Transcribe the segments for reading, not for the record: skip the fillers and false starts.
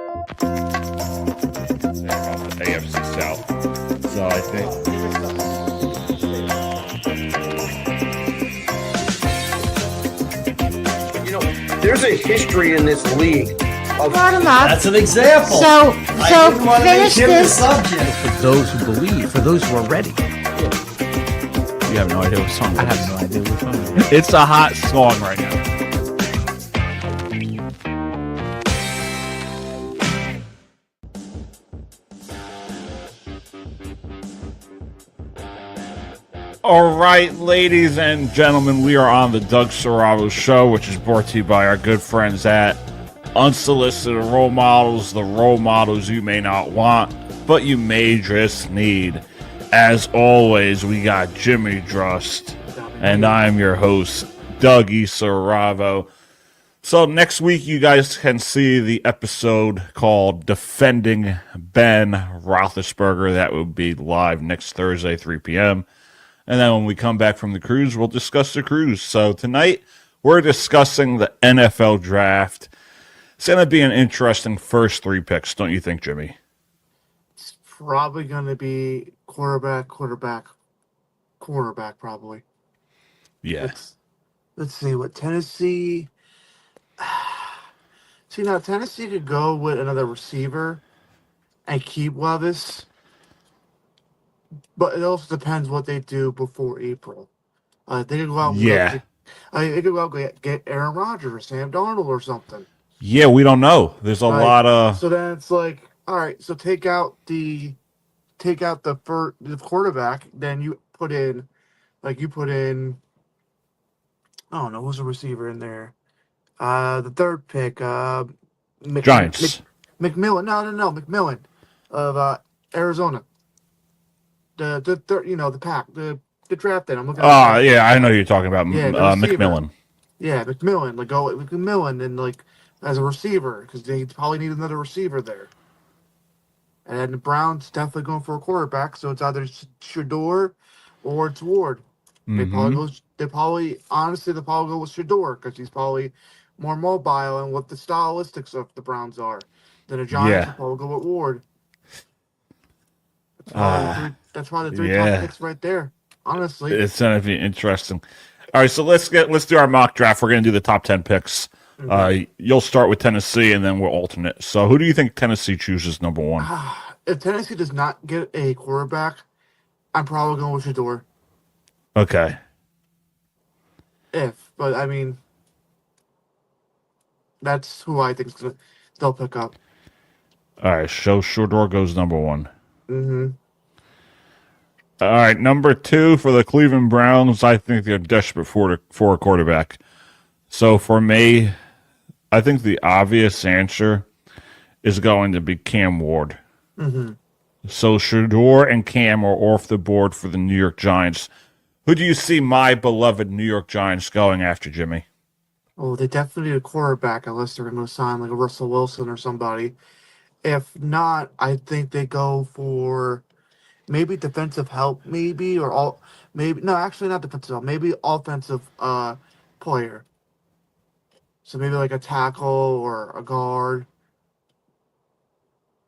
About the AFC South. So I think. There's a history in this league. Brought him up. That's an example. So I didn't want to make finish him the this. subject. For those who believe, for those who are ready. You have no idea what song. I have no idea what song. It's a hot song right now. All right, ladies and gentlemen, we are on the Doug Serravo Show, which is brought to you by our good friends at Unsolicited Role Models, the role models you may not want, but you may just need. As always, we got Jimmy Drust, and I'm your host, Dougie Serravo. So next week, you guys can see the episode called Defending Ben Roethlisberger. That will be live next Thursday, 3 p.m., and then when we come back from the cruise, we'll discuss the cruise. So tonight, we're discussing the NFL draft. It's going to be an interesting first three picks, don't you think, Jimmy? It's probably going to be quarterback, probably. Yeah. Let's see what Tennessee. See, now Tennessee could go with another receiver and keep Levis. But it also depends what they do before April. They could go out. Yeah. They could go out and get Aaron Rodgers or Sam Darnold or something. Yeah, we don't know. There's a lot of. So then it's like, all right. So take out the quarterback. Then you put in. I don't know who's a receiver in there. The third pick. Giants. McMillan. No. McMillan of Arizona. The third, the pack, the draft. Then I'm looking. Yeah, I know who you're talking about. Yeah, McMillan. Yeah, McMillan. Like go with McMillan and like as a receiver because they probably need another receiver there. And the Browns definitely going for a quarterback, so it's either Shador or it's Ward. Mm-hmm. They'll probably go with Shador because he's probably more mobile and what the stylistics of the Browns are. Then the Giants will probably go with Ward. That's why the three top picks right there. Honestly, it's going to be interesting. All right, so let's do our mock draft. We're going to do the top 10 picks. Mm-hmm. You'll start with Tennessee, and then we'll alternate. So, who do you think Tennessee chooses number one? If Tennessee does not get a quarterback, I'm probably going with Shador. Okay. But I mean, that's who I think they'll pick up. All right, so Shador goes number one. Mm-hmm. All right, number two for the Cleveland Browns. I think they're desperate for a quarterback. So for me, I think the obvious answer is going to be Cam Ward. Mm-hmm. So Shador and Cam are off the board for the New York Giants. Who do you see my beloved New York Giants going after, Jimmy? Oh, they definitely need a quarterback unless they're going to sign like a Russell Wilson or somebody. If not, I think they go for maybe defensive help, maybe not defensive help, maybe offensive player. So maybe like a tackle or a guard.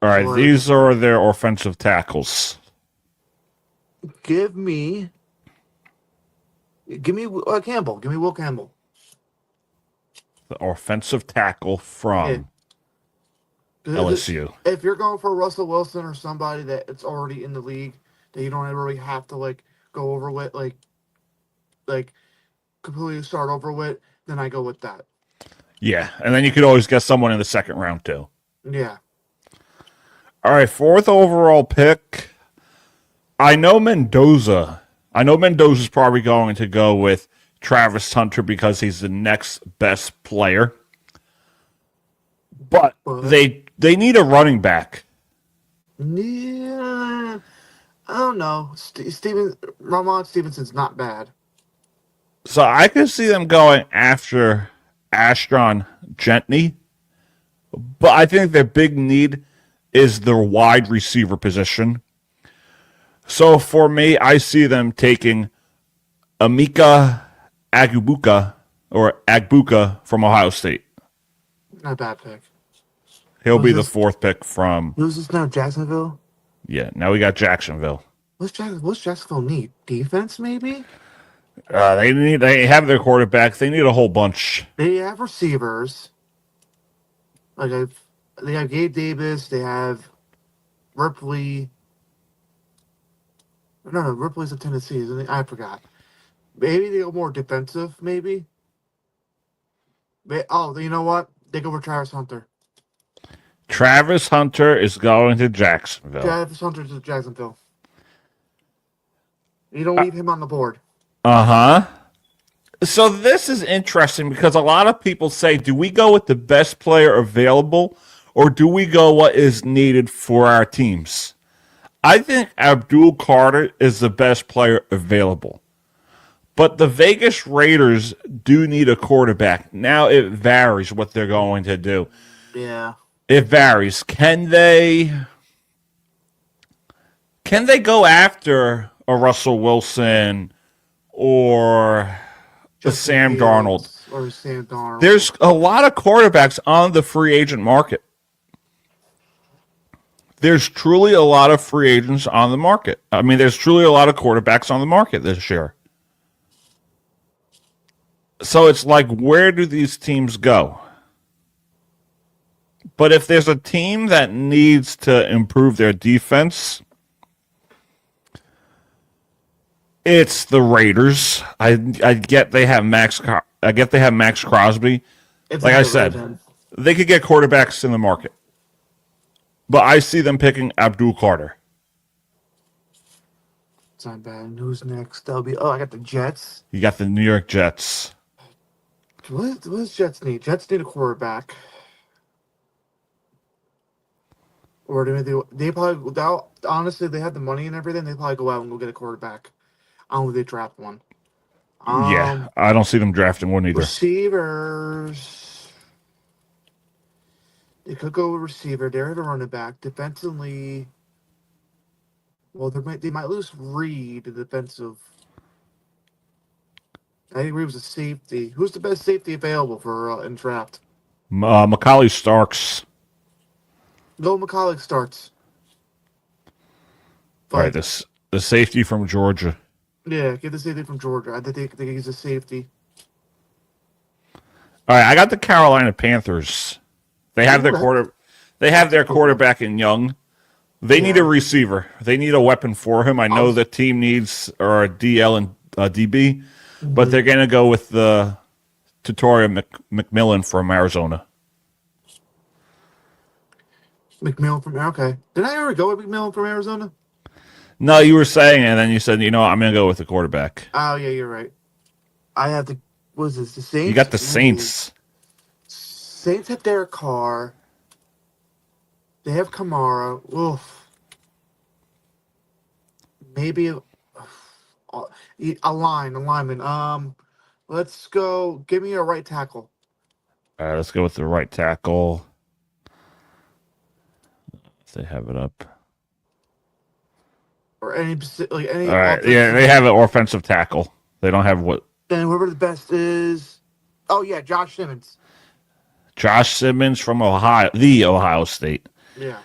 All right, these are their offensive tackles. Give me Campbell. Give me Will Campbell. The offensive tackle from LSU. If you're going for Russell Wilson or somebody that it's already in the league that you don't really have to like go over with, like completely start over with, then I go with that. Yeah, and then you could always get someone in the second round too. Yeah. All right, fourth overall pick. I know Mendoza's probably going to go with Travis Hunter because he's the next best player. But they need a running back. Yeah, I don't know. Ramon Stevenson's not bad. So I could see them going after Ashton Gentry, but I think their big need is their wide receiver position. So for me, I see them taking Emeka Egbuka from Ohio State. Not a bad pick. He'll Who's be the this? fourth pick from. Who's this now? Jacksonville. Yeah, now we got Jacksonville. What's Jacksonville need? Defense, maybe. They have their quarterback. They need a whole bunch. They have receivers. They have Gabe Davis. They have Ripley. No, Ripley's of Tennessee, isn't he? I forgot. Maybe they go more defensive. Maybe. You know what? They go for Travis Hunter. Travis Hunter is going to Jacksonville. Travis Hunter to Jacksonville. You don't leave him on the board. Uh-huh. So this is interesting because a lot of people say, do we go with the best player available or do we go what is needed for our teams? I think Abdul Carter is the best player available. But the Vegas Raiders do need a quarterback. Now it varies what they're going to do. Yeah. It varies. Can they go after a Russell Wilson or a Sam Darnold? Or Sam Darnold. There's a lot of quarterbacks on the free agent market. There's truly a lot of free agents on the market. I mean, there's truly a lot of quarterbacks on the market this year. So it's like, where do these teams go? But if there's a team that needs to improve their defense, it's the Raiders. I get they have Max Crosby. Like I said, they could get quarterbacks in the market. But I see them picking Abdul Carter. It's not bad. And who's next? I got the Jets. You got the New York Jets. What does Jets need? Jets need a quarterback. Or they probably, without, honestly, they have the money and everything, they probably go out and go get a quarterback. I don't think they draft one. Yeah, I don't see them drafting one either. Receivers. They could go with receiver. They have a running back. Defensively, well, they might lose Reed, the defensive. I think Reed was a safety. Who's the best safety available for in draft? Macaulay Starks. Go McCullough starts. All right, the safety from Georgia. Yeah, get the safety from Georgia. I think he's a safety. All right, I got the Carolina Panthers. They have their quarterback in Young. They need a receiver. They need a weapon for him. I know the team needs or a DL and a DB, but they're going to go with the Tutoria McMillan from Arizona. McMillan from okay. Did I ever go with McMillan from Arizona? No, you were saying, and then you said, I'm going to go with the quarterback. Oh yeah, you're right. I have the. What is this? The Saints. You got the Saints. Saints have Derek Carr. They have Kamara. Oof. Maybe a lineman. Let's go. Give me a right tackle. All right, let's go with the right tackle. They have it up. Or any. All right, yeah, they have an offensive tackle. They don't have what. Then whoever the best is. Oh yeah, Josh Simmons. Josh Simmons from Ohio State. Yeah.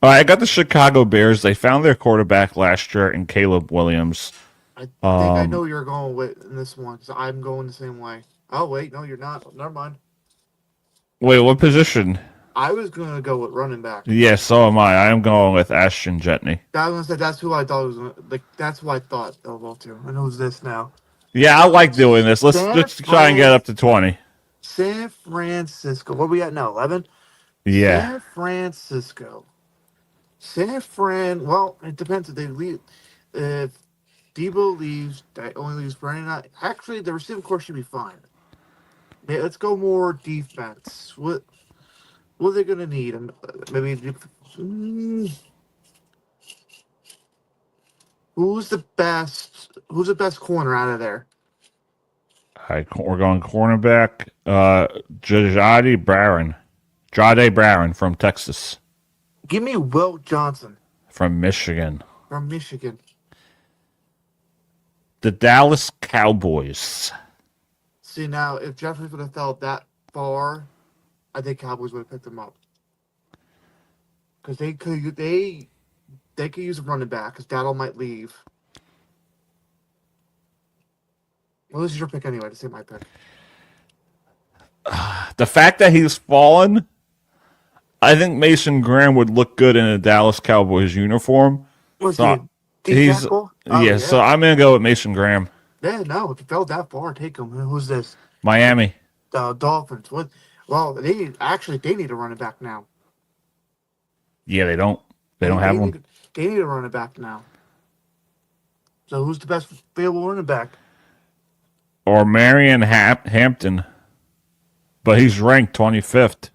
All right, I got the Chicago Bears. They found their quarterback last year in Caleb Williams. I think I know you're going with in this one because I'm going the same way. Oh wait, no, you're not. Never mind. Wait, what position? I was gonna go with running back. Yeah, so am I. I am going with Ashton Jetney. That's who I thought was like. That's who I thought. Oh well, too. I know who's this now. Yeah, I like doing this. Let's try and get up to 20. San Francisco. What are we at now? 11. Yeah. San Francisco. San Fran. Well, it depends if they leave. If Debo leaves, that only leaves Brandon. Actually, the receiving core should be fine. Yeah, let's go more defense. What are they gonna need? And maybe. Who's the best corner out of there? All right, we're going cornerback. Jade Barron from Texas. Give me Will Johnson. From Michigan. The Dallas Cowboys. See, now, if Jeffrey would have fell that far, I think Cowboys would have picked him up. because they could use a running back because Daddle might leave. Well, this is your pick anyway. This ain't my pick. The fact that he's fallen, I think Mason Graham would look good in a Dallas Cowboys uniform. Was So he he's tackle? yeah, so I'm gonna go with Mason Graham. Yeah, no. If you fell that far, take him. Who's this? Miami. The Dolphins. What? Well, they need a running back now. Yeah, they don't. They don't have one. They need a running back now. So who's the best available running back? Or Marion Hampton. But he's ranked 25th.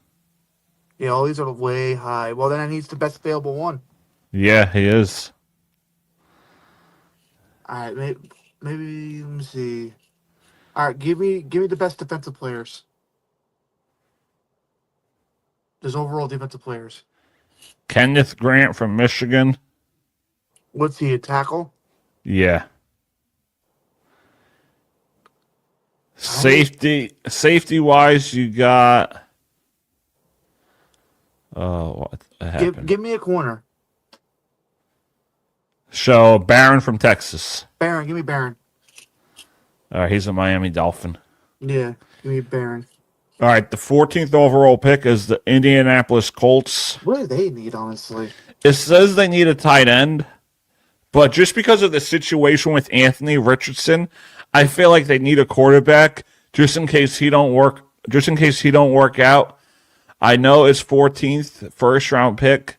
Yeah, all these are way high. Well, then I need the best available one. Yeah, he is. All right, maybe let me see. All right, give me the best defensive players. There's overall defensive players. Kenneth Grant from Michigan. What's he, a tackle? Yeah. Safety wise, you got. Oh, what happened? Give me a corner. So Barron from Texas. Barron, give me Barron. All right, he's a Miami Dolphin. Yeah, give me Barron. All right, the 14th overall pick is the Indianapolis Colts. What do they need, honestly? It says they need a tight end, but just because of the situation with Anthony Richardson, I feel like they need a quarterback just in case he don't work. Just in case he don't work out. I know it's 14th first round pick,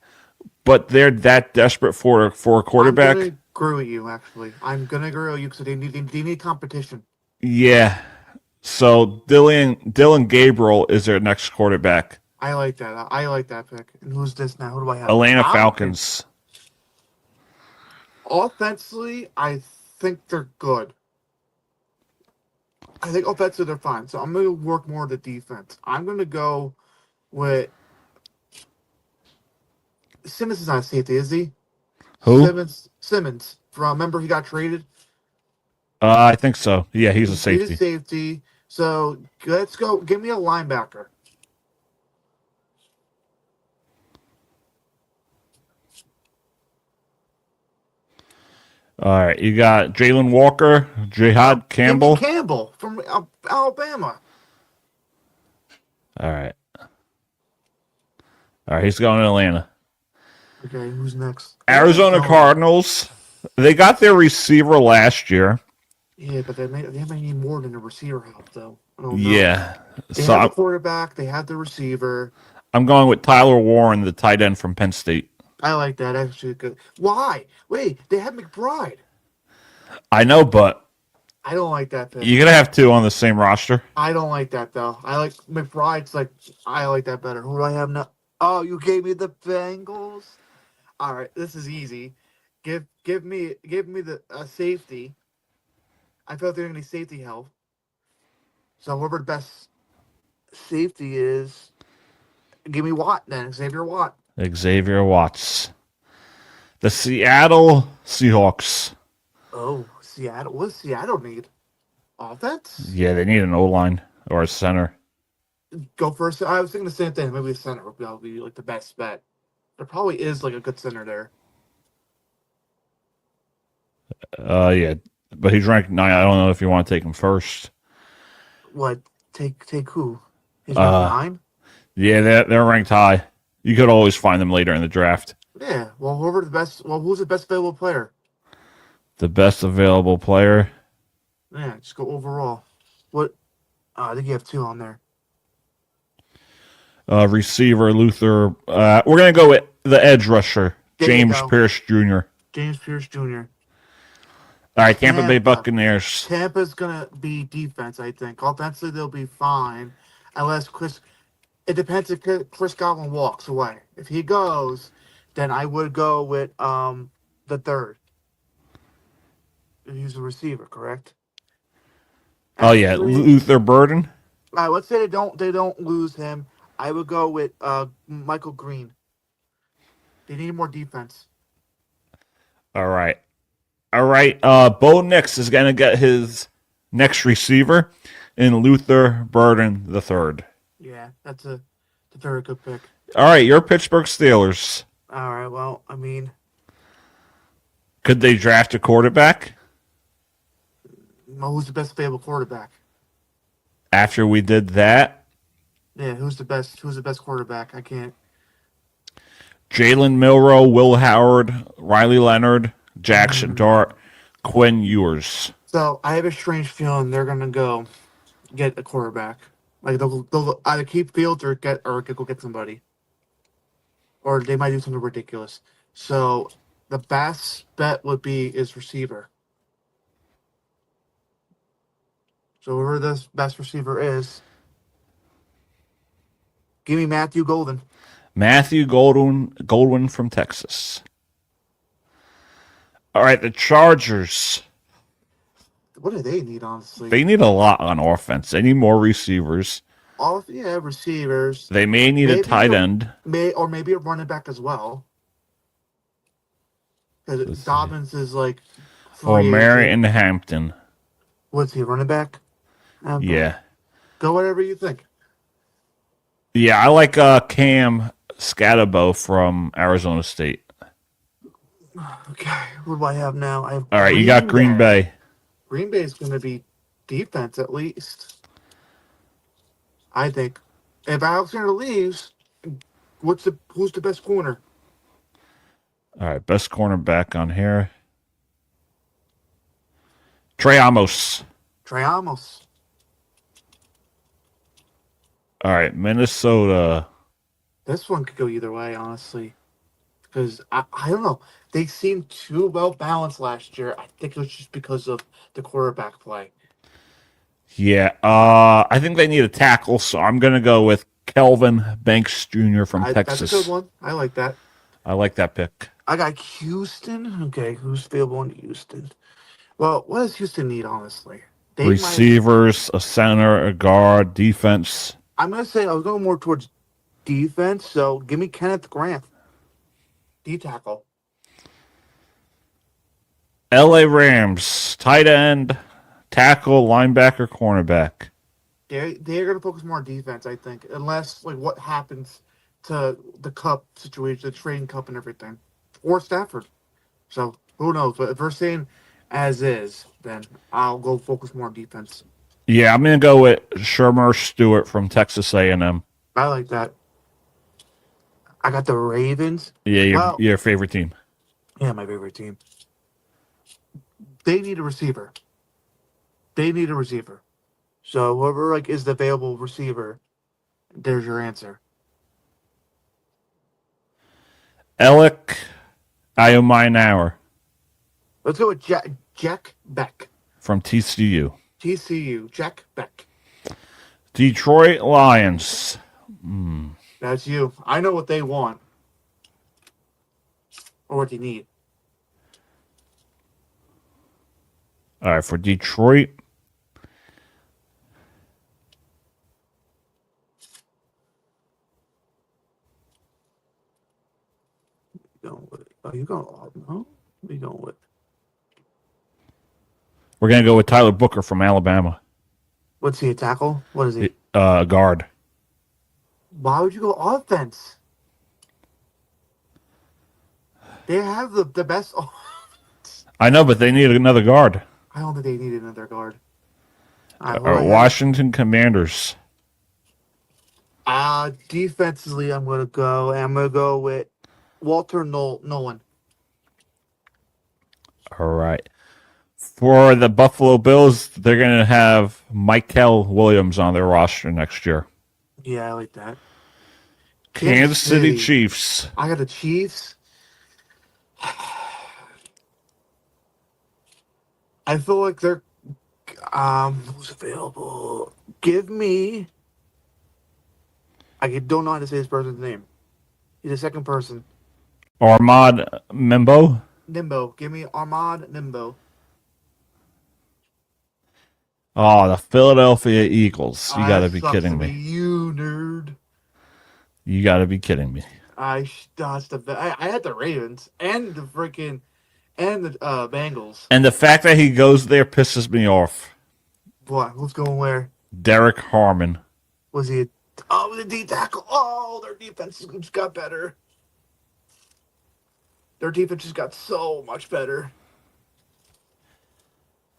but they're that desperate for a quarterback. I'm gonna agree with you. Actually, I'm gonna agree with you because they need competition. Yeah. So Dylan Gabriel is their next quarterback. I like that. I like that pick. And who's this now? Who do I have? Atlanta Falcons. Offensively, I think they're good. I think offensively they're fine. So I'm going to work more of the defense. I'm going to go with Simmons is not a safety, is he? Who? Simmons. Remember he got traded? I think so. Yeah, he's a safety. He's a safety. So let's go. Give me a linebacker. All right, you got Jalen Walker, Jihad Campbell. Campbell from Alabama. All right, he's going to Atlanta. Okay, who's next? Arizona Cardinals. They got their receiver last year. Yeah, but they might need more than a receiver help, though. I don't know. Yeah. They have the quarterback. They have the receiver. I'm going with Tyler Warren, the tight end from Penn State. I like that. Actually, good. Why? Wait, they have McBride. I know, but I don't like that pick. you're going to have two on the same roster. I don't like that, though. I like McBride's I like that better. Who do I have now? Oh, you gave me the Bengals? All right, this is easy. Give me the safety. I feel like they're going to need safety help. So whoever the best safety is, give me Watt then. Xavier Watt. Xavier Watts. The Seattle Seahawks. Oh, Seattle. What does Seattle need? Offense? Yeah, they need an O-line or a center. Go first. I was thinking the same thing. Maybe a center would be like the best bet. There probably is like a good center there. Yeah, but he's ranked 9. I don't know if you want to take him first. What? Take who? He's ranked 9? Yeah, they're ranked high. You could always find them later in the draft. Yeah. Well, who's the best available player? The best available player. Yeah, just go overall. What? I think you have 2 on there. Receiver Luther. We're gonna go with the edge rusher, James Pierce Jr. James Pierce Jr. All right, Tampa Bay Buccaneers. Tampa's gonna be defense, I think. Offensively, they'll be fine, unless Chris. It depends if Chris Godwin walks away. If he goes, then I would go with the third. He's a receiver, correct? Oh yeah, Luther Burden. All right, let's say they don't lose him. I would go with Michael Green. They need more defense. All right. Bo Nix is gonna get his next receiver in Luther Burden the third. Yeah, that's a very good pick. All right, your Pittsburgh Steelers. All right. Well, I mean, Could they draft a quarterback who's the best available quarterback? after we did that? Yeah, who's the best? Who's the best quarterback? I can't. Jalen Milrow, Will Howard, Riley Leonard, Jackson Dart, Quinn Ewers. So I have a strange feeling they're gonna go get a quarterback. Like they'll either keep Fields or go get somebody, or they might do something ridiculous. So the best bet would be is receiver. So whoever this best receiver is, give me Matthew Golden. Matthew Goldwyn from Texas. All right, the Chargers. What do they need, honestly? They need a lot on offense. They need more receivers. Yeah, receivers. They may need a tight end. Maybe a running back as well. Because Dobbins is like. Or Marion Hampton. What's he, running back? Yeah. Go whatever you think. Yeah, I like Cam Scatabo from Arizona State. Okay, what do I have now? I have All right, you got Green Bay. Green Bay is going to be defense at least. I think. If Alexander leaves, who's the best corner? All right, best cornerback on here. Trey Amos. Trey Amos. All right, Minnesota. This one could go either way, honestly. Because I don't know. They seemed too well balanced last year. I think it was just because of the quarterback play. Yeah, I think they need a tackle, so I'm going to go with Kelvin Banks Jr. from Texas. That's a good one. I like that. I like that pick. I got Houston. Okay, who's available in Houston? Well, what does Houston need, honestly? Receivers, a center, a guard, defense. I'm going to say I was going more towards defense, so give me Kenneth Grant. D-tackle. LA Rams, tight end, tackle, linebacker, cornerback. They're going to focus more on defense, I think, unless like what happens to the cup situation, the trading cup and everything, or Stafford. So who knows? But if we're saying as is, then I'll go focus more on defense. Yeah, I'm going to go with Shermer Stewart from Texas A&M. I like that. I got the Ravens. Yeah, your favorite team. Yeah, my favorite team. They need a receiver. So whoever is the available receiver, there's your answer. Alec Ayomainauer. Let's go with Jack Beck. From TCU. Jack Beck. Detroit Lions. That's you. I know what they want. Or what they need. All right, for Detroit. Are you going? No, what are you going with? We're going to go with Tyler Booker from Alabama. What's he, a tackle? What is he? Guard. Why would you go offense? They have the best. I know, but they need another guard. I don't think they need another guard. Washington Commanders. Defensively, I'm going to go with Walter Nolan. All right. For the Buffalo Bills, they're going to have Michael Williams on their roster next year. Yeah, I like that. Kansas City Chiefs. I got the Chiefs. I feel like they're who's available? Give me. I don't know how to say this person's name. He's the second person. Armand Membo. Nimbo. Give me Armand Nimbo. Oh, the Philadelphia Eagles. You got to be kidding me. You nerd. You got to be kidding me. I had the Ravens and the Bengals. And the fact that he goes there pisses me off. What? Who's going where? Derek Harmon. Was he? The D tackle. Oh, their defense just got better. Their defense just got so much better.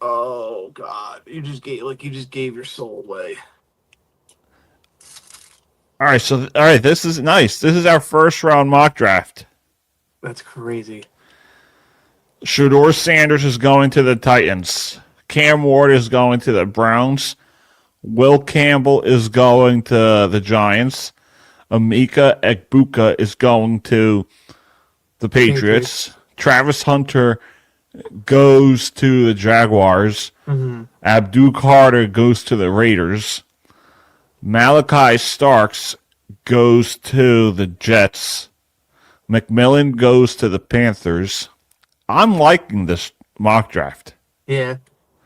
Oh God, you just gave your soul away. All right, this is nice. This is our first round mock draft. That's crazy. Shador Sanders is going to the Titans. Cam Ward is going to the Browns. Will Campbell is going to the Giants. Emeka Egbuka is going to the Patriots. Travis Hunter goes to the Jaguars. Abdul Carter goes to the Raiders. Malachi Starks goes to the Jets. McMillan goes to the Panthers. I'm liking this mock draft. Yeah,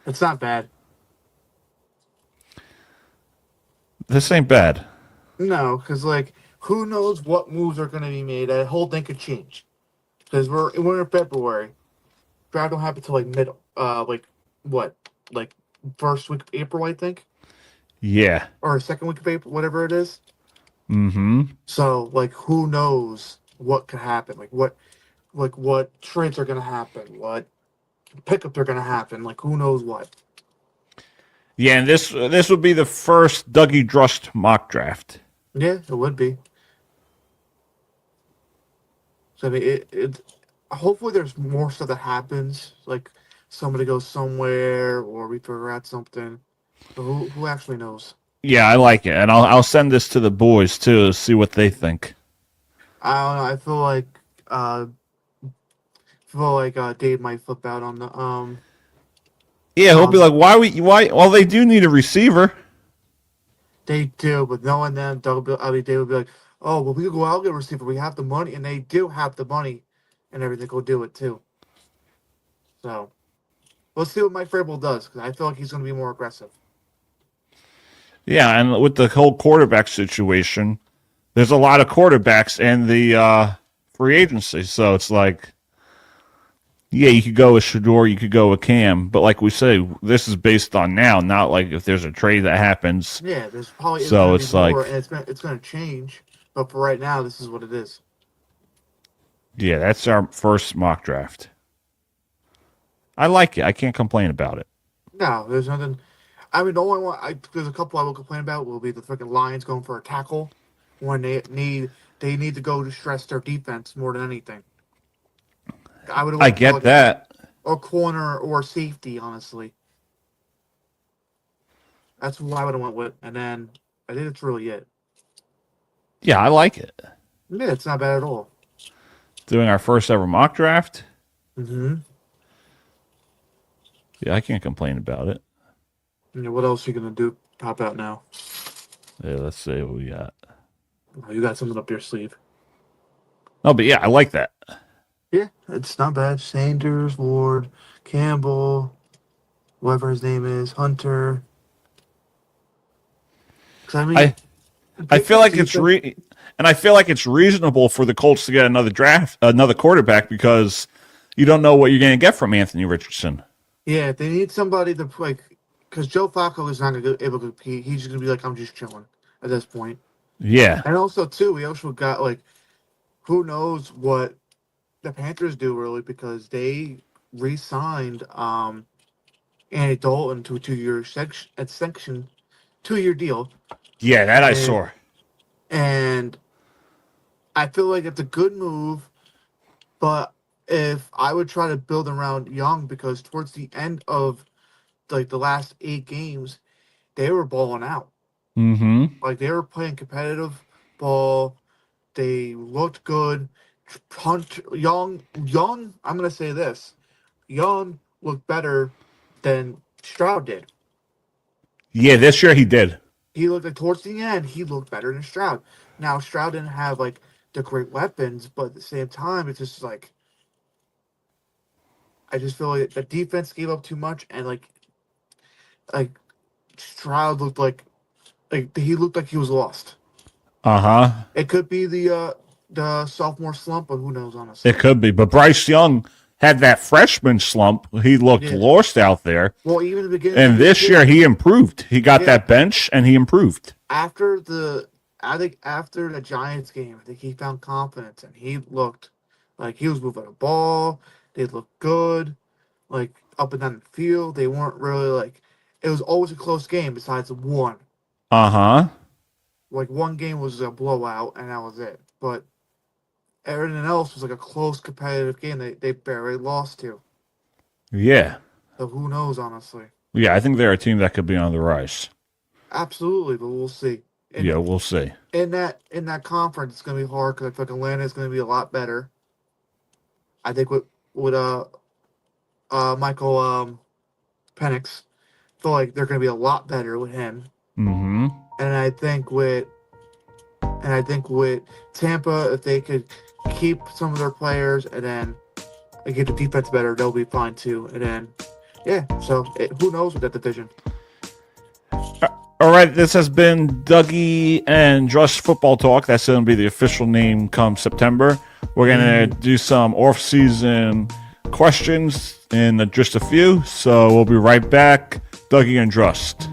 it's not bad. This ain't bad. No, because like, who knows what moves are going to be made? That whole thing could change. Because we're in February. Draft don't happen till like first week of April, I think, Yeah. or second week of April, whatever it is. Mm-hmm. So like, who knows what could happen? What trades are going to happen? What pickups are going to happen? Like, who knows what? Yeah, and this would be the first Dougie Drust mock draft. Yeah, it would be. So I mean, it hopefully there's more stuff that happens, like somebody goes somewhere or we figure out something. But who actually knows? Yeah, I like it, and I'll send this to the boys too to see what they think. I don't know. I feel like Dave might flip out on the Yeah, he'll be like, why? Well, they do need a receiver. They do, but knowing them, Dave would be like, oh, well, we could go out and get a receiver. We have the money, and they do have the money and everything. Go do it too. So let's see what Mike Vrabel does, because I feel like he's going to be more aggressive. Yeah, and with the whole quarterback situation, there's a lot of quarterbacks in the free agency, so it's like, yeah, you could go with Shador, you could go with Cam, but like we say, this is based on now, not like if there's a trade that happens. Yeah, there's probably So it's more, like, and it's going to change, but for right now, this is what it is. yeah, that's our first mock draft. I like it. I can't complain about it. No, there's nothing. I mean, the only one there's a couple I will complain about will be the freaking Lions going for a tackle when they need to go to stress their defense more than anything. I get that. Or corner or safety, honestly. That's what I would have went with, and then I think that's really it. Yeah, I like it. Yeah, it's not bad at all. Doing our first ever mock draft. Mm-hmm. Yeah, I can't complain about it. Yeah, what else are you gonna do? Pop out now. Yeah, let's see what we got. Oh, you got something up your sleeve. Oh, but yeah, I like that. Yeah, it's not bad. Sanders, Ward, Campbell, whoever his name is, Hunter. 'Cause I mean, I feel like it's I feel like it's reasonable for the Colts to get another quarterback, because you don't know what you're going to get from Anthony Richardson. Yeah, they need somebody to because Joe Flacco is not going to be able to compete. He's just going to be like, I'm just chilling at this point. Yeah. And also, too, we also got, who knows what the Panthers do, really, because they re-signed Andy Dalton to a 2-year extension, 2-year deal. Yeah, that I saw. And I feel like it's a good move, but if I would try to build around Young, because towards the end of the last 8 games, they were balling out. Mm-hmm. Like, they were playing competitive ball. They looked good. Young, I'm going to say this. Young looked better than Stroud did. Yeah, this year he did. He looked towards the end, he looked better than Stroud. Now, Stroud didn't have, the great weapons, but at the same time, it's just I just feel like the defense gave up too much, and, Stroud looked like he looked like he was lost. Uh-huh. It could be the sophomore slump, but who knows, honestly. It could be. But Bryce Young had that freshman slump. He looked lost out there. Well, even in the beginning. And this year he improved. He got that bench and he improved. After the Giants game, I think he found confidence and he looked Like he was moving the ball, they looked good, like up and down the field. They weren't really like it was always a close game besides one. Uh-huh. Like one game was a blowout and that was it. But everything else was like a close competitive game they barely lost to. Yeah. So who knows, honestly. Yeah, I think they're a team that could be on the rise. Absolutely, but we'll see. Yeah, we'll see. In that conference, it's gonna be hard because I feel like Atlanta is gonna be a lot better. I think with Michael Penix, I feel like they're gonna be a lot better with him. Mm-hmm. And I think with Tampa, if they could keep some of their players and then get the defense better, they'll be fine too. And then so who knows with that division. All right, this has been Dougie and Drust Football Talk. That's going to be the official name come September. We're going to do some off-season questions in just a few, so we'll be right back. Dougie and Drust.